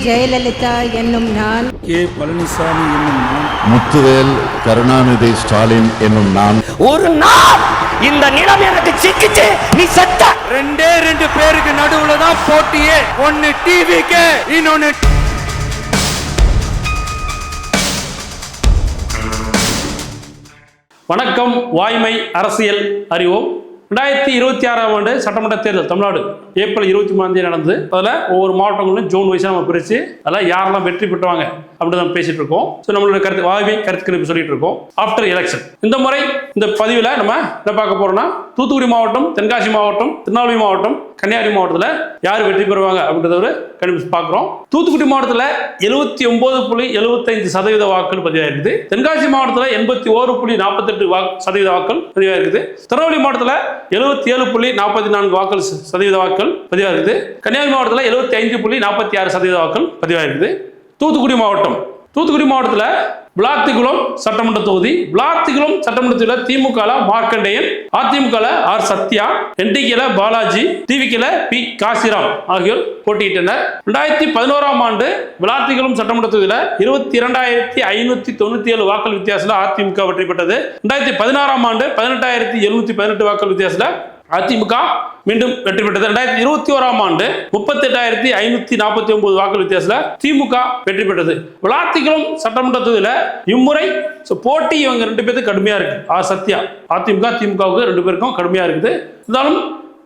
ஜெயலலிதா என்னும் நான், கே பழனிசாமி என்னும் நான், முத்துவேல் கருணாநிதி ஸ்டாலின் என்னும் நான், ஒரு நாள் இந்த நிலம் எனக்கு சிக்கிச்சு, நீ செத்த. ரெண்டு பேருக்கு நடுவுல தான் போட்டியே. ஒன்னு டிவிக்கு, இன்னொன்னு வணக்கம். வாய்மை அரசியல் அறிவோம். 2026ஆம் ஆண்டு சட்டமன்ற தேர்தல் தமிழ்நாடு ஏப்ரல் 23 நடந்தது. அதில் ஒவ்வொரு மாவட்டங்களும் ஜோன் வைஸாக நம்ம பிரித்து அதில் யாரெல்லாம் வெற்றி பெற்றுவாங்க அப்படின்னு நம்ம பேசிட்டு இருக்கோம். ஸோ நம்மளோட வாய்மை கருத்துக்கள் சொல்லிட்டு இருக்கோம். ஆஃப்டர் எலெக்ஷன் இந்த முறை இந்த பதிவில் நம்ம என்ன பார்க்க போறோம்னா, தூத்துக்குடி மாவட்டம், தென்காசி மாவட்டம், திருநெல்வேலி மாவட்டம், கன்னியாகுமரி மாவட்டத்தில் யார் வெற்றி பெறுவாங்க அப்படின்றத ஒரு கணிப்பு பார்க்குறோம். தூத்துக்குடி மாவட்டத்தில் 79.75% வாக்குகள் பதிவாயிருக்குது. தென்காசி மாவட்டத்தில் 81.48% வாக்குகள் பதிவாயிருக்குது. திருநெல்வேலி மாவட்டத்தில் 77.44% வாக்குகள் பதிவாயிருக்குது. கன்னியாகுமரி மாவட்டத்தில் 75.46% வாக்குகள் பதிவாயிருக்குது. தூத்துக்குடி மாவட்டத்தில் விளாத்திக்குளம் சட்டமன்ற தொகுதி, விளாத்திக்குளம் சட்டமன்ற தொகுதியில் திமுக மார்க்கண்டேயன், அதிமுக ஆர் சத்யா, என்டிகேல பாலாஜி, டிவிகேல பி காசிராம் ஆகியோர் போட்டியிட்டனர். 2011ஆம் ஆண்டு விளாத்திக்குளம் சட்டமன்ற தொகுதியில் 22,597 வாக்குகள் வித்தியாசத்தில் அதிமுக வெற்றி பெற்றது. 2016ஆம் ஆண்டு 18,718 வாக்குகள் வித்தியாசத்தில் அதிமுக மீண்டும் வெற்றி பெற்றது. 2021ஆம் ஆண்டு 38,549 வாக்குகள் வித்தியாசத்தில் திமுக வெற்றி பெற்றது. விளாத்திக்குளம் சட்டமன்ற தொகுதியில் இம்முறை போட்டி இவங்க ரெண்டு பேருக்கு கடுமையா இருக்கு. ஆர் சத்யா, அதிமுக திமுகவுக்கு ரெண்டு பேருக்கும் கடுமையா இருக்குது. இருந்தாலும்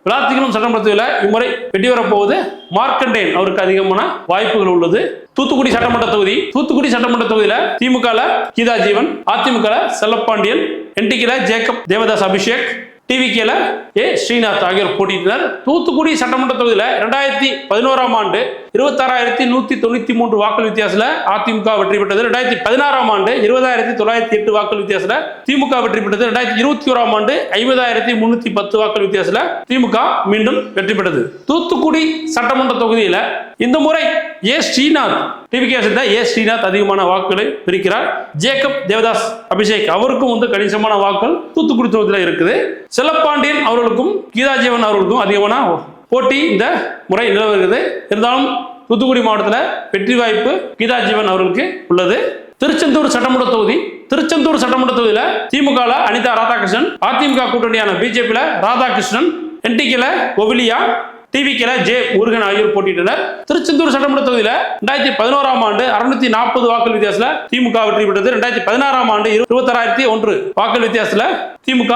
விளாத்திக்குளம் சட்டமன்ற தொகுதியில் இம்முறை வெற்றி வரப்போவது மார்க்கண்டேயன் அவருக்கு அதிகமான வாய்ப்புகள் உள்ளது. தூத்துக்குடி சட்டமன்ற தொகுதியில திமுக கீதா ஜீவன், அதிமுக செல்லப்பாண்டியன், என்டிகேல ஜேக்கப் தேவதாஸ் அபிஷேக், டிவிகேல ஏ ஸ்ரீநாத் ஆகியோர் போட்டியிட்டனர். தூத்துக்குடி சட்டமன்ற தொகுதியில் 2011ஆம் ஆண்டு 26,193 வாக்குகள் வித்தியாசத்தில் அதிமுக வெற்றி பெற்றது. 2016ஆம் ஆண்டு 20,908 வாக்குகள் வித்தியாசத்தில் திமுக வெற்றி பெற்றது. 2021ஆம் ஆண்டு 50,310 வாக்குகள் வித்தியாசத்தில் திமுக மீண்டும் வெற்றி பெற்றது. தூத்துக்குடி சட்டமன்ற தொகுதியில் இந்த முறை ஏ ஸ்ரீநாத், டிவிகே சேர்ந்த ஏ ஸ்ரீநாத் அதிகமான வாக்குகளை பிரிக்கிறார். ஜேக்கப் தேவதாஸ் அபிஷேக் அவருக்கும் கணிசமான வாக்குகள் தூத்துக்குடி தொகுதியில் இருக்குது. செல்லப்பாண்டியன் அவர்களுக்கும் கீதா ஜீவன் அவர்களுக்கும் அதிகமான போட்டி இந்த முறை நிலவுகிறது. இருந்தாலும் தூத்துக்குடி மாவட்டத்தில் வெற்றி வாய்ப்பு கீதா ஜீவன் அவர்களுக்கு உள்ளது. திருச்செந்தூர் சட்டமன்ற தொகுதியில் திமுக அனிதா ராதாகிருஷ்ணன், அதிமுக கூட்டணியான பிஜேபியில் ராதாகிருஷ்ணன், என்டிகேல ஒவிலியா, டிவிகேல ஜே முருகன் ஆகியோர் போட்டியிட்டனர். திருச்செந்தூர் சட்டமன்ற தொகுதியில் 2011ஆம் ஆண்டு 640 வாக்குகள் வித்தியாசத்தில் திமுக வெற்றி பெற்றது. 2016ஆம் ஆண்டு 26,001 வாக்குகள் வித்தியாசத்தில் திமுக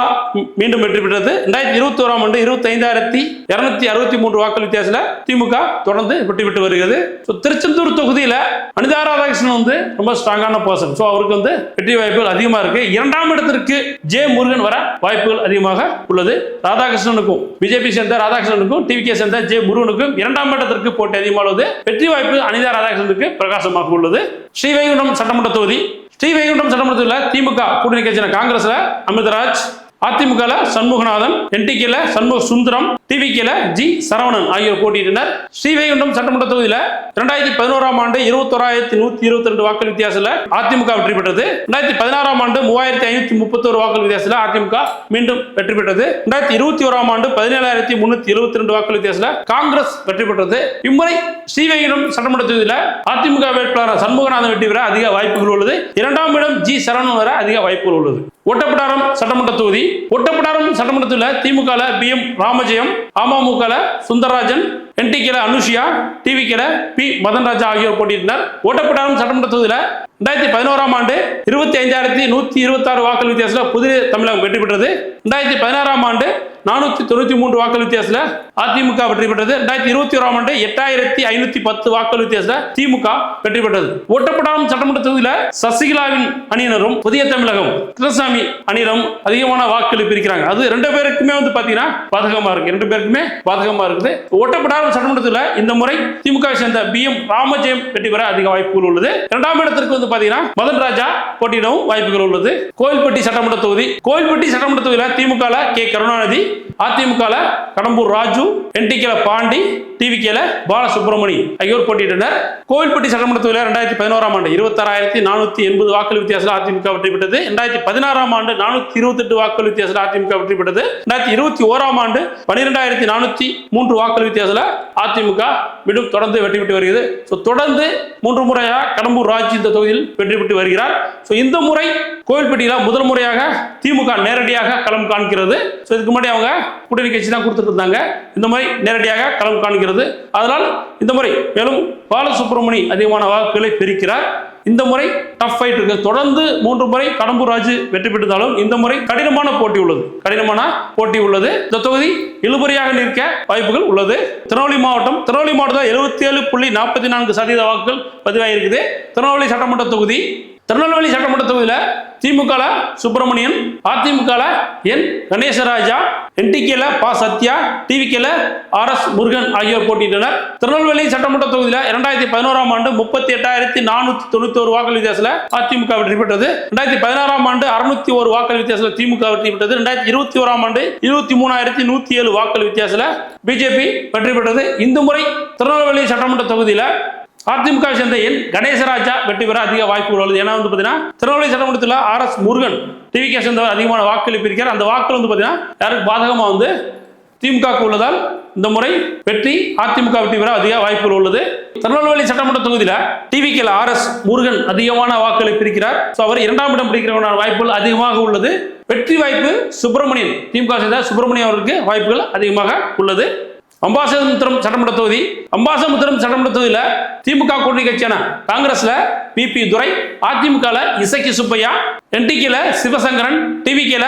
மீண்டும் வெற்றி பெற்றது. 2021ஆம் ஆண்டு 25,263 வாக்குகள் வித்தியாசத்தில் திமுக தொடர்ந்து வெற்றி பெற்று வருகிறது. திருச்செந்தூர் தொகுதியில் அனிதா ராதாகிருஷ்ணன் ரொம்ப ஸ்ட்ராங்கான பர்சன். அவருக்கு வெற்றி வாய்ப்புகள் அதிகமாக இருக்கு. 2ஆம் இடத்திற்கு ஜே முருகன் வர வாய்ப்புகள் அதிகமாக உள்ளது. ராதாகிருஷ்ணனுக்கும் பிஜேபி சேர்ந்த ராதாகிருஷ்ணனுக்கும் டிவிகே சேர்ந்த ஜே முருகனுக்கும் 2ஆம் இடத்திற்கு போட்டி அதிகமாக உள்ளது. வெற்றி வாய்ப்பு அனிதா ராதாகிருஷ்ணனுக்கு பிரகாசமாக உள்ளது. ஸ்ரீவைகுண்டம் சட்டமன்ற தொகுதியில் திமுக கூட்டணி கட்சியான காங்கிரஸ்ல அமிர்தராஜ், அதிமுக சண்முகநாதன், என்டிகேல சண்முக சுந்தரம், டிவிகேல ஜி சரவணன் ஆகியோர் போட்டியிட்டனர். ஸ்ரீவைகுண்டம் சட்டமன்ற தொகுதியில் 2011ஆம் ஆண்டு 21,122 வாக்குகள் வித்தியாசத்தில் அதிமுக வெற்றி பெற்றது. 2016ஆம் ஆண்டு 3,531 வாக்குகள் வித்தியாசத்தில் அதிமுக மீண்டும் வெற்றி பெற்றது. 2021ஆம் ஆண்டு 17,372 வாக்குகள் வித்தியாசத்தில் காங்கிரஸ் வெற்றி பெற்றது. இம்முறை ஸ்ரீவைகுண்டம் சட்டமன்ற தொகுதியில் அதிமுக வேட்பாளர் சண்முகநாதன் வெற்றி பெற அதிக வாய்ப்புகள் உள்ளது. 2ஆம் இடம் ஜி சரவணன் வர அதிக வாய்ப்புகள் உள்ளது. ஒட்டப்பிடாரம் சட்டமன்ற தொகுதியில் திமுக பி எம் ராமஜெயம், அமமுக சுந்தரராஜன், என்டிகேல அனுஷியா, டிவிகேல பி மதன்ராஜா ஆகியோர் போட்டியிட்டனர். ஒட்டப்பிடாரம் சட்டமன்ற தொகுதியில் 2011ஆம் ஆண்டு 25,126 வாக்குகள் வித்தியாசத்தில் புதிய தமிழகம் வெற்றி பெற்றது. 2016ஆம் ஆண்டு 493 வாக்குகள் வித்தியாசத்தில் அதிமுக வெற்றி பெற்றது. 2021ஆம் ஆண்டு 8,510 வாக்குகள் வித்தியாசத்தில் திமுக வெற்றி பெற்றது. ஒட்டப்பிடாரம் சட்டமன்ற தொகுதியில் சசிகலாவின் அணியினரும் புதிய தமிழகம் கிருஷ்ணசாமி அணியினரும் அதிகமான வாக்குகளை பிரிக்கிறாங்க. அது ரெண்டு பேருக்குமே பாத்தீங்கன்னா பாதகமா இருக்கு. ஒட்டப்பிடாரம் சட்டமன்றத்தில் இந்த முறை திமுக சேர்ந்த பி எம் ராமஜெயம் வெற்றி பெற அதிக வாய்ப்புகள் உள்ளது. 2ஆம் இடத்திற்கு பாத்தீங்கன்னா மதன் ராஜா போட்டியிடவும் வாய்ப்புகள் உள்ளது. கோயில்பட்டி சட்டமன்ற தொகுதியில் திமுக கே கருணாநிதி, அதிமுக கடம்பூர் ராஜு, என்டிகேல பாண்டி, டிவிகேல பாலசுப்ரமணி ஆகியோர் போட்டியிட்டனர். கோவில்பட்டி சட்டமன்ற தொகுதியில் 2011ஆம் ஆண்டு 26,480 வாக்குகள் வித்தியாசத்தில் அதிமுக வெற்றி பெற்றது. 2016ஆம் ஆண்டு 428 வாக்குகள் வித்தியாசத்தில் அதிமுக வெற்றி பெற்றது. 2021ஆம் ஆண்டு 12,403 வாக்குகள் வித்தியாசத்தில் அதிமுக மீண்டும் தொடர்ந்து வெற்றி பெற்று வருகிறது. தொடர்ந்து 3 முறையாக கடம்பூர் ராஜ் இந்த தொகுதியில் வெற்றி பெற்று வருகிறார். இந்த முறை கோவில்பட்டியில் முதல் முறையாக திமுக நேரடியாக களம் காண்கிறது. இதுக்கு முன்னாடி அவங்க கூட்டணி கட்சி தான் கொடுத்துட்டு இருந்தாங்க. இந்த முறை நேரடியாக களம் காண்கிறது. அதனால் இந்த முறை மேலும் பாலசுப்ரமணி அதிகமான வாக்குகளை பெறுகிறார். இந்த முறை டஃப் ஃபைட் இருக்கு. தொடர்ந்து 3 முறை கடம்பூர் ராஜு வெற்றி பெற்றாலும் இந்த முறை கடினமான போட்டி உள்ளது. இந்த தொகுதி இழுபறியாக நிற்க வாய்ப்புகள் உள்ளது. திருநெல்வேலி மாவட்டம் 77.44% வாக்குகள் பதிவாகிருக்குது. திருநெல்வேலி சட்டமன்ற தொகுதியில் திமுக சுப்பிரமணியன், அதிமுக என் கணேசராஜா, என்டிகேல பா சத்யா, டிவிகேல RS முருகன் ஆகியோர் போட்டியிட்டனர். திருநெல்வேலி சட்டமன்ற தொகுதியில் 2011ஆம் ஆண்டு 38,491 வாக்குகள் வித்தியாசத்தில் அதிமுக வெற்றி பெற்றது. 2016ஆம் ஆண்டு 601 வாக்குகள் வித்தியாசத்தில் திமுக வெற்றி பெற்றது. 2021ஆம் ஆண்டு 23,107 வாக்குகள் வித்தியாசத்தில் பிஜேபி வெற்றி பெற்றது. இந்த முறை திருநெல்வேலி சட்டமன்ற தொகுதியில் அதிமுக சேர்ந்த என் கணேசராஜா வெற்றி பெற அதிக வாய்ப்புகள் உள்ளது. ஏன்னா திருநெல்வேலி சட்டமன்றத்தில் RS முருகன் டிவிகே சேர்ந்தவர் அதிகமான வாக்குகளை பிரிக்கிறார். அந்த வாக்குகள் யாருக்கு பாதகமாக திமுக உள்ளதால் இந்த முறை வெற்றி அதிமுக வெற்றி பெற அதிக வாய்ப்புகள் உள்ளது. திருநெல்வேலி சட்டமன்ற தொகுதியில் டிவிகேல RS முருகன் அதிகமான வாக்குகளை பிரிக்கிறார். அவர் 2ஆம் இடம் பிடிக்கிறவனான வாய்ப்புகள் அதிகமாக உள்ளது. வெற்றி வாய்ப்பு சுப்பிரமணியன், திமுக சேர்ந்த சுப்பிரமணியன் அவருக்கு வாய்ப்புகள் அதிகமாக உள்ளது. அம்பாசமுத்திரம் சட்டமன்ற தொகுதியில் திமுக கூட்டணி கட்சியான காங்கிரஸ்ல பிபி துரை, அதிமுக இசக்கி சுப்பையா, என்டிகேல சிவசங்கரன், டிவிகேல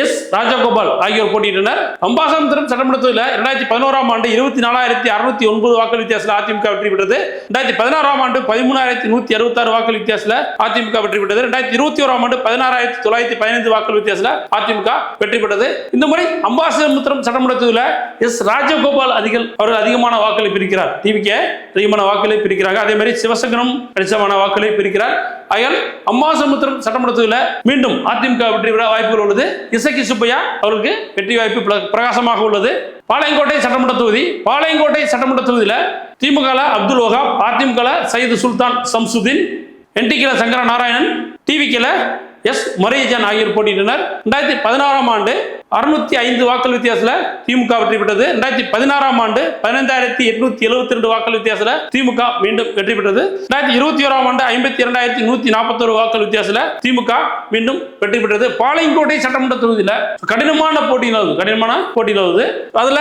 எஸ் ராஜகோபால் ஆகியோர் போட்டியிட்டனர். அம்பாசமுத்திரம் சட்டமன்ற தொகுதியில் 2011ஆம் ஆண்டு 24,609 வாக்குகள் வித்தியாசத்தில் அதிமுக வெற்றி பெற்றது. 2016ஆம் ஆண்டு 13,166 வாக்குகள் வித்தியாசத்தில் அதிமுக வெற்றி பெற்றது. 2021ஆம் ஆண்டு 16,915 வாக்குகள் வித்தியாசத்தில் அதிமுக வெற்றி பெற்றது. இந்த முறை அம்பாசமுத்திரம் சட்டமன்ற தொகுதியில் எஸ் ராஜகோபால் அவர்கள் அதிகமான வாக்குகளை பிரிக்கிறார். டிவிகே அதிகமான வாக்குகளை பிரிக்கிறாங்க. அதே மாதிரி சிவசங்கரம் கணிசமான வாக்குகளை பிரிக்கிறார். ஆகையால் அம்பாசமுத்திரம் சட்டமன்ற தொகுதியில் மீண்டும் அதிமுக வெற்றி பெற வாய்ப்புகள் உள்ளது. இசக்கி சுப்பையா அவருக்கு வெற்றி வாய்ப்பு பிரகாசமாக உள்ளது. பாளையங்கோட்டை சட்டமன்ற தொகுதியில் திமுக அப்துல் வஹாப், அதிமுக சையது சுல்தான் சம்சுதீன், என்டிகேல சங்கர நாராயணன், டிவிகேல எஸ் மரியஜன் ஆகியோர் போட்டியிட்டனர். 2016ஆம் ஆண்டு 605 வாக்குகள் வித்தியாசத்தில் திமுக வெற்றி பெற்றது. 2016ஆம் ஆண்டு 15,872 வாக்குகள் வித்தியாசத்தில் திமுக மீண்டும் வெற்றி பெற்றது. 2021ஆம் ஆண்டு 52,141 வாக்குகள் வித்தியாசத்தில் திமுக மீண்டும் வெற்றி பெற்றது. பாளையங்கோட்டை சட்டமன்ற தொகுதியில் கடினமான போட்டியில் உள்ளது. அதுல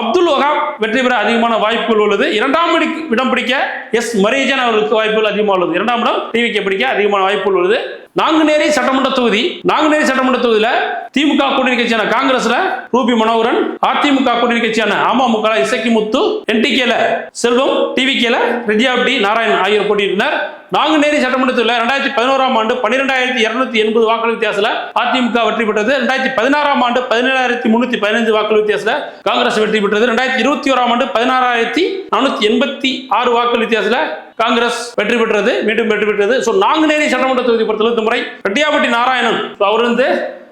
அப்துல் வஹாப் வெற்றி பெற அதிகமான வாய்ப்புகள் உள்ளது. 2ஆம் இடம் பிடிக்க எஸ் மரியஜன் அவர்களுக்கு வாய்ப்புகள் அதிகமாக உள்ளது. 2ஆம் இடம் டிவிகே பிடிக்க அதிகமான வாய்ப்புகள் உள்ளது. நாங்குநேரி சட்டமன்ற தொகுதியில் திமுக கூட்டணி கட்சியான காங்கிரஸ்ல ரூபி மனோகரன், அதிமுக கூட்டணி கட்சியான அமமுக இசக்கி முத்து, என்டிகேல செல்வம், டிவிகேல ரெஜியாப்டி நாராயணன் ஆகியோர் போட்டியிட்டனர். நாங்குநேரி சட்டமன்றத்தில் 2011ஆம் ஆண்டு 12,280 வாக்குகள் வித்தியாசத்தில் அதிமுக வெற்றி பெற்றது. 2016ஆம் ஆண்டு 17,315 வாக்குகள் வித்தியாசத்தில் காங்கிரஸ் வெற்றி பெற்றது. 2021ஆம் ஆண்டு 16,486 வாக்குகள் வித்தியாசத்தில் காங்கிரஸ் வெற்றி பெற்றது, மீண்டும் வெற்றி பெற்றது. நாங்குநேரி சட்டமன்ற தொகுதி பொறுத்தளவு முறை ரெட்டியாபட்டி நாராயணன் அவர்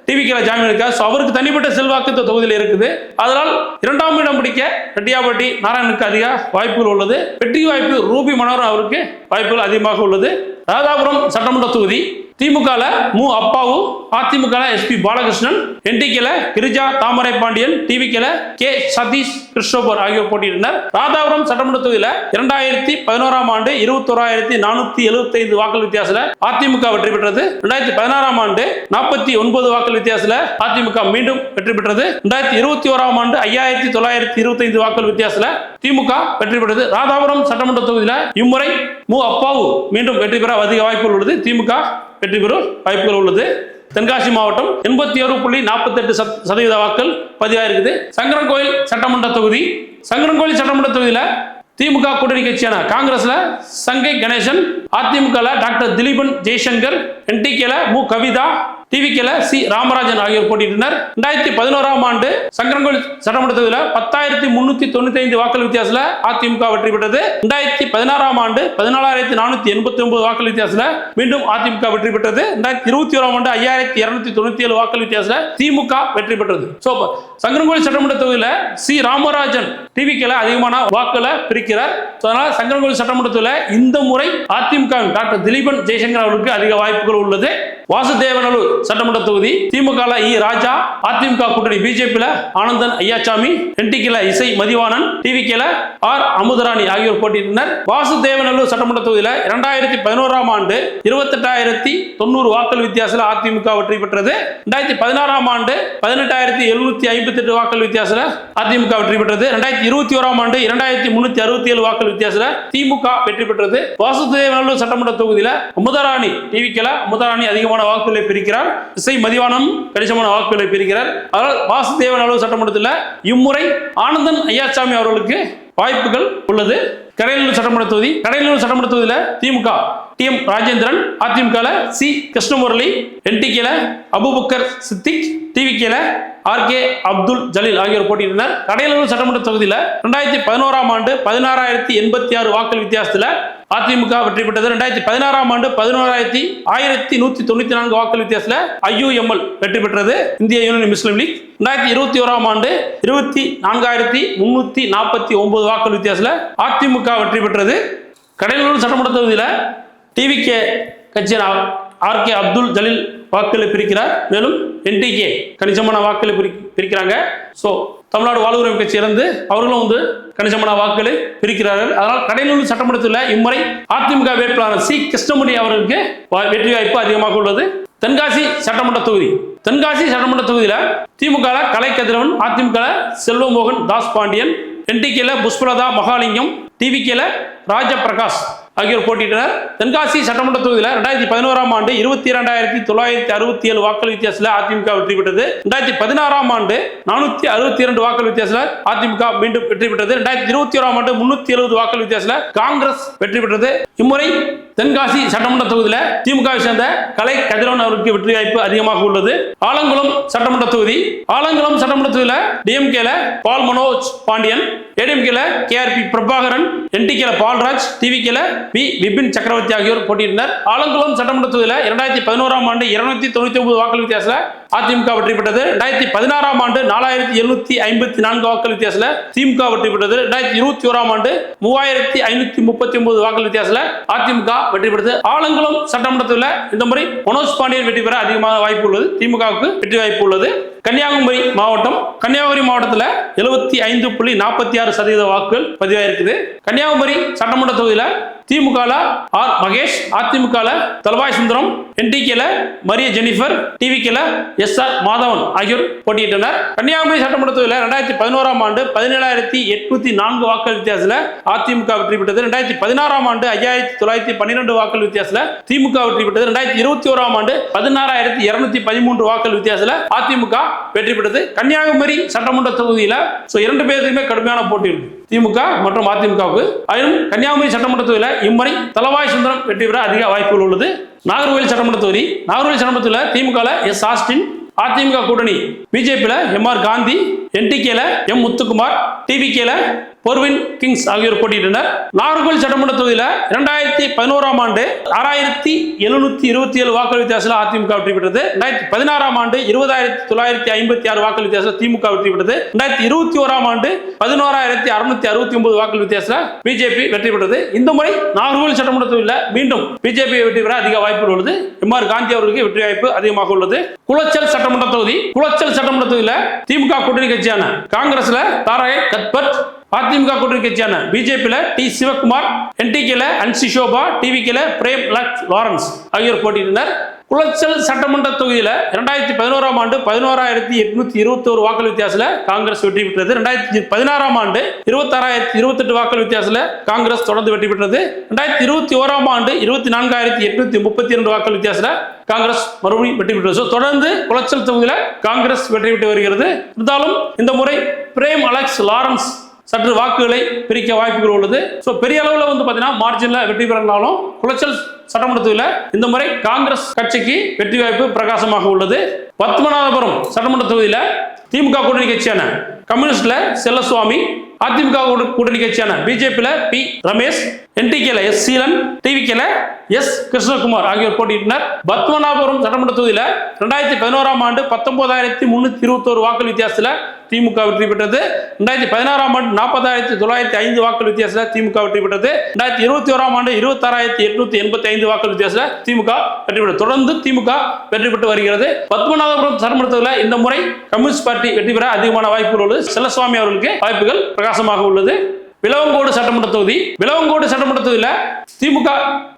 டிவிகேல ஜாமீன் இருக்கார். அவருக்கு தனிப்பட்ட செல்வாக்கு இந்த தொகுதியில் இருக்குது. அதனால் 2ஆம் இடம் பிடிக்க ரெட்டியாபட்டி நாராயணனுக்கு அதிக வாய்ப்புகள் உள்ளது. வெற்றி வாய்ப்பு ரூபி மனோகரன் அவருக்கு வாய்ப்புகள் அதிகமாக உள்ளது. ராதாபுரம் சட்டமன்ற தொகுதி திமுக மு அப்பாவு, அதிமுக SP பாலகிருஷ்ணன், என்டிகேல கிரிஜா தாமரை பாண்டியன், டிவிகேல கே சதீஷ் கிருஷ்ணோபர் ஆகியோர் போட்டியிட்டனர். ராதாபுரம் சட்டமன்ற தொகுதியில் 2011ஆம் ஆண்டு 21,475 வாக்குகள் வித்தியாசத்தில் அதிமுக வெற்றி பெற்றது. 2016ஆம் ஆண்டு 49 வாக்குகள் வித்தியாசத்தில் அதிமுக மீண்டும் வெற்றி பெற்றது. 2021ஆம் ஆண்டு 5,925 வாக்குகள் வித்தியாசத்தில் திமுக வெற்றி பெற்றது. ராதாபுரம் சட்டமன்ற தொகுதியில் இம்முறை மு அப்பாவு மீண்டும் வெற்றி பெற அதிக வாய்ப்புகள் உள்ளது. திமுக வெற்றி பெறும் வாய்ப்புகள் உள்ளது. தென்காசி மாவட்டம் 87.48% வாக்குகள் பதிவாயிருக்குது. சங்கரன்கோயில் சட்டமன்ற தொகுதியில் திமுக கூட்டணி கட்சியான காங்கிரஸ்ல சங்கை கணேசன், அதிமுக டாக்டர் திலீபன் ஜெய்சங்கர், என்டிகேல மு கவிதா, டிவிகேல சி ராமராஜன் ஆகியோர் போட்டியிட்டனர். 2011ஆம் ஆண்டு சங்கரன்கோயில் சட்டமன்ற தொகுதியில் 10,395 வாக்குகள் வித்தியாசத்தில் அதிமுக வெற்றி பெற்றது. 2016ஆம் ஆண்டு 14,489 வாக்குகள் வித்தியாசத்தில் மீண்டும் அதிமுக வெற்றி பெற்றது. 2021ஆம் ஆண்டு 5,297 வாக்குகள் வித்தியாசத்தில் திமுக வெற்றி பெற்றது. சங்கரன்கோயில் சட்டமன்ற தொகுதியில் சி ராமராஜன் டிவிகேல அதிகமான வாக்குகளை பிரிக்கிறார். அதனால் சங்கரன்கோயில் சட்டமன்ற தொகுதியில் இந்த முறை அதிமுக டாக்டர் திலீபன் ஜெய்சங்கர் அவருக்கு அதிக வாய்ப்புகள் உள்ளது. வாசுதேவநல்லூர் சட்டமன்ற தொகுதி திமுக இ ராஜா, அதிமுக கூட்டணி பிஜேபி ஆனந்தன் ஐயாசாமி, என்டிகேல இசை மதிவாணன், டிவிகேல ஆர் அமுதராணி ஆகியோர் போட்டியிட்டனர். வாசுதேவநல்லூர் சட்டமன்ற தொகுதியில் 2011ஆம் ஆண்டு 28,090 வாக்கள் வித்தியாசத்தில் அதிமுக வெற்றி பெற்றது. 2016ஆம் ஆண்டு 18,758 வாக்கள் வித்தியாசத்தில் அதிமுக வெற்றி பெற்றது. 2021ஆம் ஆண்டு 2,367 வாக்கள் வித்தியாசத்தில் திமுக வெற்றி பெற்றது. வாசுதேவநல்லூர் சட்டமன்ற தொகுதியில் அமுதராணி டிவிகேல அமுதராணி அதிகமான வாக்குகளை பிரிக்கிறார். இசை மதிவாணம் கணிசமான வாக்குகளை பிரிக்கிறார். அதனால் வாசுதேவநல்லூர் சட்டமன்றத்தில் இம்முறை ஆனந்தன் ஐயாசாமி அவர்களுக்கு வாய்ப்புகள் உள்ளது. கடையநல்லூர் சட்டமன்ற தொகுதி, கடையநல்லூர் சட்டமன்ற தொகுதியில் திமுக டி.எம். ராஜேந்திரன், அதிமுக சி. கிருஷ்ணமுரளி, என்டிகேல அபுபக்கர் சித்திக், டிவிகேல ஆர்.கே. அப்துல் ஜலீல் ஆகியோர் போட்டியிட்டனர். கடையநல்லூர் சட்டமன்ற தொகுதியில் 2011ஆம் ஆண்டு 16,086 வாக்கள் வித்தியாசத்தில் அதிமுக வெற்றி பெற்றது. 2016ஆம் ஆண்டு 11,194 வாக்கள் வித்தியாசத்தில் IUML வெற்றி பெற்றது, இந்திய யூனியன் முஸ்லீம் லீக். 2021ஆம் ஆண்டு 24,349 வாக்கள் வித்தியாசத்தில் அதிமுக வெற்றி பெற்றது. கடையநல்லூர் சட்டமன்ற தொகுதியில் டிவிகே கட்சியின் ஆர்.கே. அப்துல் ஜலீல் வாக்குகளை பிரிக்கிறார். மேலும் என்டிகே கணிசமான வாக்குகளை பிரிக்கிறாங்க. ஸோ தமிழ்நாடு வாழ்வுரிமை கட்சி இருந்து அவர்களும் கணிசமான வாக்குகளை பிரிக்கிறார்கள். அதனால் கடையநல்லூர் சட்டமன்றத்தில் இம்முறை அதிமுக வேட்பாளர் சி. கிருஷ்ணமுரளி அவர்களுக்கு வெற்றி வாய்ப்பு அதிகமாக உள்ளது. தென்காசி சட்டமன்ற தொகுதி, தென்காசி சட்டமன்ற தொகுதியில் திமுக கலை கதிரவன், அதிமுக செல்வமோகன் தாஸ் பாண்டியன், என்டிகேல புஷ்பலதா மகாலிங்கம், டிவிகேல ராஜபிரகாஷ் ஆகியோர் போட்டியிட்டனர். தென்காசி சட்டமன்ற தொகுதியில் 2011ஆம் ஆண்டு 22,967 வாக்கள் வித்தியாசத்தில் அதிமுக வெற்றி பெற்றது. 2016ஆம் ஆண்டு 462 வாக்கள் வித்தியாசத்தில் அதிமுக மீண்டும் வெற்றி பெற்றது. 2021ஆம் ஆண்டு 370 வாக்கள் வித்தியாசத்தில் காங்கிரஸ் வெற்றி பெற்றது. இம்முறை தென்காசி சட்டமன்ற தொகுதியில் திமுகவை சேர்ந்த கலை கதிரவன் அவருக்கு வெற்றி வாய்ப்பு அதிகமாக உள்ளது. ஆலங்குளம் சட்டமன்ற தொகுதி, ஆலங்குளம் சட்டமன்ற தொகுதியில் டிஎம்கேல பால் மனோஜ் பாண்டியன், ஏடிஎம்கேல KRP பிரபாகரன், என்டிகேல பால்ராஜ், டிவிகேல வி. விபின் சக்கரவர்த்தி ஆகியோர் போட்டியிட்டனர். ஆலங்குளம் சட்டமன்ற தொகுதியில் 2011ஆம் ஆண்டு 299 வாக்கள் வித்தியாசத்தில் அதிமுக வெற்றி பெற்றது. 2016ஆம் ஆண்டு 4,754 வாக்கள் வித்தியாசத்தில் திமுக வெற்றி பெற்றது. 2021ஆம் ஆண்டு 3,539 வாக்கள் வித்தியாசத்தில் அதிமுக வெற்றி பெற்றது. ஆலங்குளம் சட்டமன்றத்தில் இந்த முறை மனோஜ் பாண்டியன் வெற்றி பெற அதிகமான வாய்ப்பு உள்ளது. திமுகவுக்கு வெற்றி வாய்ப்பு உள்ளது. கன்னியாகுமரி மாவட்டம், கன்னியாகுமரி மாவட்டத்தில் 75.46% வாக்குகள் பதிவாயிருக்குது. கன்னியாகுமரி சட்டமன்ற தொகுதியில் திமுக ஆர் மகேஷ், அதிமுக தலவாய் சுந்தரம், என்டிகேல மரிய ஜெனிஃபர், டிவிகேல SR மாதவன் ஆகியோர் போட்டியிட்டனர். கன்னியாகுமரி சட்டமன்ற தொகுதியில் 2011ஆம் ஆண்டு 17,804 வாக்கள் வித்தியாசத்தில் அதிமுக வெற்றி பெற்றது. 2016ஆம் ஆண்டு 5,912 வாக்கள் வித்தியாசத்தில் திமுக வெற்றி பெற்றது. 2021ஆம் ஆண்டு 16,213 வாக்கள் வித்தியாசத்தில் அதிமுக வெற்றி பெற்றது. கன்னியாகுமரி சட்டமன்ற தொகுதியில் இரண்டு பேருக்குமே கடுமையான போட்டி இருக்கு, திமுக மற்றும் அதிமுகவுக்கு. ஆயினும் கன்னியாகுமரி சட்டமன்ற தொகுதியில் இம்முறை தலவாய் சுந்தரம் வெற்றி பெற அதிக வாய்ப்புகள் உள்ளது. நாகர்கோவில் சட்டமன்ற தொகுதி, நாகர்கோவில் சட்டமன்ற தொகுதியில் திமுக S. ஆஸ்டின், அதிமுக கூட்டணி பிஜேபியில் MR காந்தி, என்டிகேல M. முத்துக்குமார், டிவிகேல பொர்வின் கிங்ஸ் ஆகியோர் போட்டியிட்டனர். நாகர்கோவில் சட்டமன்ற தொகுதியில் 2011ஆம் ஆண்டு 6,727 வாக்கள் வித்தியாசத்தில் அதிமுக வெற்றி பெற்றது. 2016ஆம் ஆண்டு 20,956 வாக்கள் வித்தியாசத்தில் திமுக வெற்றி பெற்றது. 2021ஆம் ஆண்டு 11,669 வாக்கள் வித்தியாசத்தில் பிஜேபி வெற்றி பெற்றது. இந்த முறை நாகர்கோவில் சட்டமன்ற தொகுதியில் மீண்டும் பிஜேபி வெற்றி பெற அதிக வாய்ப்புகள் உள்ளது. MR காந்தி அவர்களுக்கு வெற்றி வாய்ப்பு அதிகமாக உள்ளது. குளச்சல் சட்டமன்ற தொகுதி, குளச்சல் சட்டமன்ற தொகுதியில் திமுக கூட்டணி கட்சியான காங்கிரஸ்ல தாராய் கத்பட், அதிமுக கூட்டணி கட்சியான பிஜேபியில டி. சிவகுமார், என்டிகேல அன்சி சோபா, டிவிகேல பிரேம் லாரன்ஸ் ஆகியோர் போட்டியிட்டனர். குளச்சல் சட்டமன்ற தொகுதியில் 2011ஆம் ஆண்டு 11,821 வாக்கள் வித்தியாசத்தில் காங்கிரஸ் வெற்றி பெற்றது. 2016ஆம் ஆண்டு 26,028 வாக்கள் வித்தியாசத்தில் காங்கிரஸ் தொடர்ந்து வெற்றி பெற்றது. 2021ஆம் ஆண்டு 24,832 வாக்கள் வித்தியாசத்தில் காங்கிரஸ் மறுபடியும் வெற்றி பெற்றது. தொடர்ந்து குளச்சல் தொகுதியில் காங்கிரஸ் வெற்றி பெற்று வருகிறது. இருந்தாலும் இந்த முறை பிரேம் லாரன்ஸ் சற்று வாக்குகளை பிரிக்க வாய்ப்புகள் உள்ளது. பெரிய அளவில் பார்த்தீங்கன்னா மார்ஜின்ல வெற்றி பெறனாலும் குளச்சல் சட்டமன்ற தொகுதியில் இந்த முறை காங்கிரஸ் கட்சிக்கு வெற்றி வாய்ப்பு பிரகாசமாக உள்ளது. பத்மநாபபுரம் சட்டமன்ற தொகுதியில் திமுக கூட்டணி கட்சியான கம்யூனிஸ்ட்ல செல்லசுவாமி, அதிமுக கூட்டணி கட்சியான பிஜேபியில பி ரமேஷ், என்டிகேல எஸ் சீலன், டிவிகேல எஸ் கிருஷ்ணகுமார் ஆகியோர் போட்டியிட்டனர். பத்மநாபபுரம் சட்டமன்ற தொகுதியில 2011ஆம் ஆண்டு 19,321 வாக்குகள் வித்தியாசத்தில் திமுக வெற்றி பெற்றது. 2016ஆம் ஆண்டு 40,905 வாக்குகள் வித்தியாசத்தில் திமுக வெற்றி பெற்றது. 2021ஆம் ஆண்டு 26,885 வாக்குகள் வித்தியாசத்தில் திமுக வெற்றி பெற்றது. தொடர்ந்து திமுக வெற்றி பெற்று வருகிறது. பத்மநாபபுரம் சட்டமன்ற தொகுதியில் இந்த முறை கம்யூனிஸ்ட் பார்ட்டி வெற்றி பெற அதிகமான வாய்ப்புகள் உள்ளது. செல்லசுவாமி அவர்களுக்கு வாய்ப்புகள் பிரகாசமாக உள்ளது. விளவங்கோடு சட்டமன்ற தொகுதியில திமுக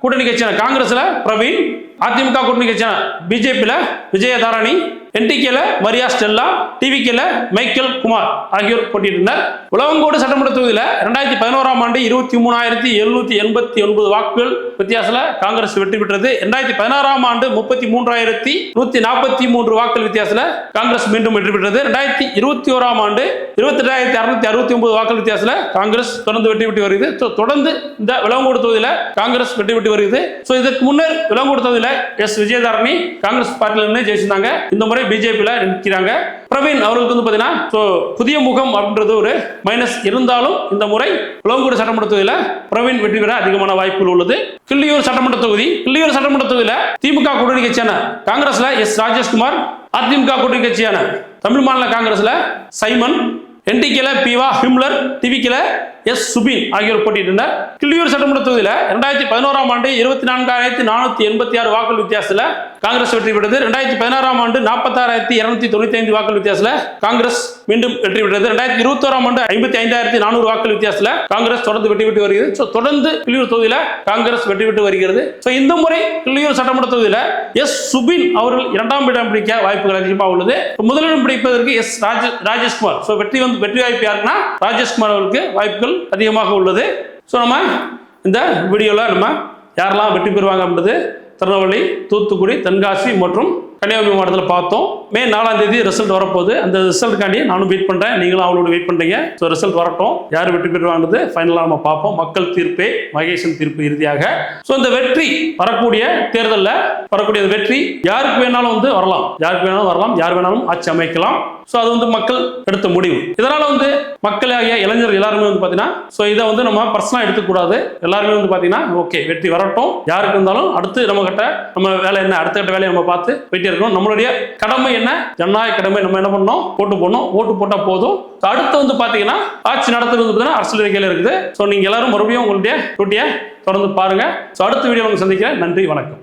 கூட்டணி கட்சியான காங்கிரஸ்ல பிரவீன், அதிமுக கூட்டணி கட்சியான பிஜேபியில விஜயதாரணி, என்டிகேல மரியா ஸ்டெல்லா, டிவிகேல மைக்கேல் குமார் ஆகியோர் போட்டியிட்டனர். விளவங்கோடு சட்டமன்ற தொகுதியில 2011ஆம் ஆண்டு 23,789 வாக்குகள் வித்தியாசத்தில் காங்கிரஸ் வெற்றி பெற்றது. 2016ஆம் ஆண்டு 33,143 வாக்குகள் வித்தியாசத்தில் காங்கிரஸ் மீண்டும் வெற்றி பெற்றது. 2021ஆம் ஆண்டு 28,669 வாக்குகள் வித்தியாசத்தில் காங்கிரஸ் தொடர்ந்து வெற்றி பெற்று வருகிறது. தொடர்ந்து இந்த விளவங்கோடு தொகுதியில காங்கிரஸ் வெற்றி பெற்று வருகிறது. இதற்கு முன்னர் விளவங்கோடு தொகுதியில எஸ் விஜயதாரணி காங்கிரஸ் பார்ட்டியிலிருந்து ஜெயிச்சிருந்தாங்க. இந்த முறை பிஜேபியில நிற்கிறாங்க. பிரவீன் அவர்களுக்கு வந்து பாத்தீங்கன்னா புதிய முகம் அப்படின்றது ஒரு மைனஸ் இருந்தாலும் இந்த முறை விளவங்கோடு சட்டமன்ற தொகுதியில பிரவீன் வெற்றி பெற அதிகமான வாய்ப்புகள் உள்ளது. கிள்ளியூர் சட்டமன்ற தொகுதியில திமுக கூட்டணி கட்சியான காங்கிரஸ்ல எஸ் ராஜேஷ்குமார், அதிமுக கூட்டணி கட்சியான தமிழ் மாநில காங்கிரஸ்ல சைமன், என்டிகேல பிவா ஹிம்லர், டிவிகேல எஸ் சுபின் ஆகியோர் போட்டியிட்டனர். கிள்ளியூர் சட்டமன்ற தொகுதியில 2011ஆம் ஆண்டு 24,486 வாக்குகள் வித்தியாசத்தில் காங்கிரஸ் வெற்றி பெற்றது. 2016ஆம் ஆண்டு 46,295 வாக்குகள் வித்தியாசத்தில் காங்கிரஸ் மீண்டும் வெற்றி பெற்றது. 2021ஆம் ஆண்டு 55,400 வாக்குகள் வித்தியாசத்தில் காங்கிரஸ் தொடர்ந்து வெற்றி பெற்று வருகிறது. தொடர்ந்து கிள்ளியூர் தொகுதியில காங்கிரஸ் வெற்றி பெற்று வருகிறது. இந்த முறை கிள்ளியூர் சட்டமன்ற தொகுதியில எஸ் சுபின் அவர்கள் 2ஆம் இடம் பிடிக்க வாய்ப்புகள் அதிகமாக உள்ளது. முதலிடம் பிடிப்பதற்கு எஸ் ராஜேஷ்குமார் வெற்றி வாய்ப்பு யாருன்னா ராஜேஷ்குமார் அவர்களுக்கு வாய்ப்புகள் அதிகமாக உள்ளது. நம்ம இந்த வீடியோல நம்ம யாரெல்லாம் வெற்றி பெறுவாங்க அப்படின்றது திருநெல்வேலி, தூத்துக்குடி, தென்காசி மற்றும் கன்னியாகுமரி மாவட்டத்தில் பார்த்தோம். மே 4ஆம் தேதி ரிசல்ட் வரப்போகுது. அந்த ரிசல்ட்டுக்காண்டி நானும் வெயிட் பண்றேன், நீங்களும் அவளோட வெயிட் பண்றீங்க. ரிசல்ட் வரட்டும், யார் வெற்றி பெறுவாங்கிறது ஃபைனலாக நம்ம பார்ப்போம். மக்கள் தீர்ப்பே மகேசன் தீர்ப்பு இறுதியாக. இந்த வெற்றி வரக்கூடிய தேர்தலில் வரக்கூடிய வெற்றி யாருக்கு வேணாலும் வரலாம், யார் வேணாலும் ஆட்சி அமைக்கலாம். அது மக்கள் எடுத்த முடிவு. இதனால மக்களாகிய இளைஞர்கள் எல்லாருமே பாத்தீங்கன்னா இதை நம்ம பர்சனலா எடுத்துக்கூடாது. எல்லாருமே பாத்தீங்கன்னா ஓகே வெற்றி வரட்டும், யாருக்கு இருந்தாலும் அடுத்து நம்ம வேலை என்ன, அடுத்த கட்ட வேலையை நம்ம பார்த்து போயிட்டே இருக்கணும். நம்மளுடைய கடமை என்ன, ஜனநாயக கடமை. நம்ம என்ன பண்ணோம், ஓட்டு போடணும். ஓட்டு போட்டா போதும். அடுத்து பாத்தீங்கன்னா ஆட்சி நடத்துறது அரசியல் கையில இருக்குது. நீங்க எல்லாரும் மறுபடியும் உங்களுடைய டியூட்டியை தொடர்ந்து பாருங்க. அடுத்த வீடியோ சந்திக்கிறேன். நன்றி, வணக்கம்.